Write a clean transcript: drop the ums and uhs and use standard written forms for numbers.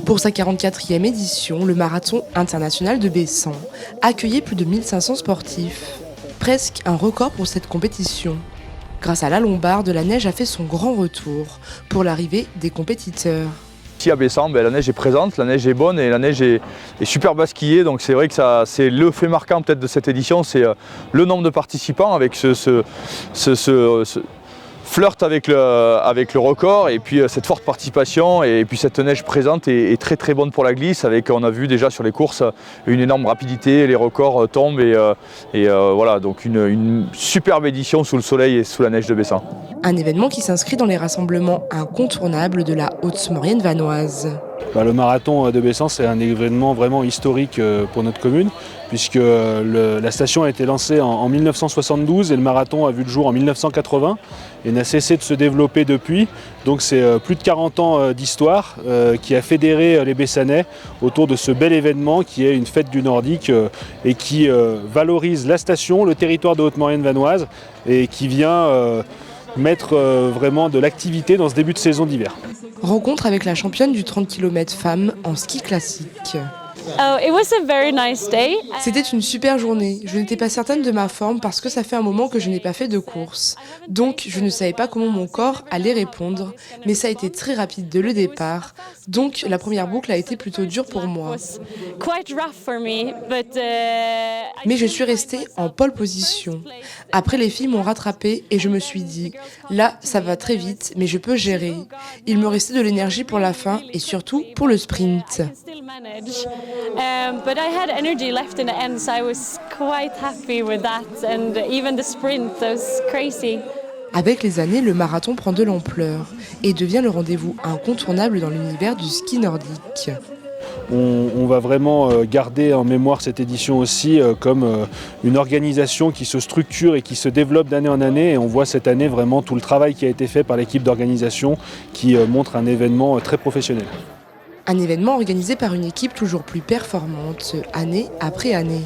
Pour sa 44e édition, le marathon international de Bessan accueillait plus de 1500 sportifs. Presque un record pour cette compétition. Grâce à la Lombarde, la neige a fait son grand retour pour l'arrivée des compétiteurs. Ici à Bessan, la neige est présente, la neige est bonne et la neige est super basquillée. Donc c'est vrai que c'est le fait marquant peut-être de cette édition, c'est le nombre de participants avec ce flirt avec le record et puis cette forte participation et puis cette neige présente est très très bonne pour la glisse avec, on a vu déjà sur les courses, une énorme rapidité, les records tombent et voilà, donc une superbe édition sous le soleil et sous la neige de Bessan. Un événement qui s'inscrit dans les rassemblements incontournables de la Haute-Maurienne vanoise. Le marathon de Bessan, c'est un événement vraiment historique pour notre commune, puisque la station a été lancée en 1972 et le marathon a vu le jour en 1980 et n'a cessé de se développer depuis. Donc c'est plus de 40 ans d'histoire qui a fédéré les Bessanais autour de ce bel événement qui est une fête du Nordique et qui valorise la station, le territoire de Haute-Maurienne vanoise et qui vient mettre vraiment de l'activité dans ce début de saison d'hiver. Rencontre avec la championne du 30 km femmes en ski classique. C'était une super journée. Je n'étais pas certaine de ma forme parce que ça fait un moment que je n'ai pas fait de course. Donc, je ne savais pas comment mon corps allait répondre. Mais ça a été très rapide dès le départ. Donc, la première boucle a été plutôt dure pour moi. Mais je suis restée en pole position. Après, les filles m'ont rattrapée et je me suis dit, là, ça va très vite, mais je peux gérer. Il me restait de l'énergie pour la fin et surtout pour le sprint. But I had energy left in the end, so I was quite happy with that. And even the sprint, that was crazy. Avec les années, le marathon prend de l'ampleur et devient le rendez-vous incontournable dans l'univers du ski nordique. On va vraiment garder en mémoire cette édition aussi comme une organisation qui se structure et qui se développe d'année en année. Et on voit cette année vraiment tout le travail qui a été fait par l'équipe d'organisation qui montre un événement très professionnel. Un événement organisé par une équipe toujours plus performante, année après année.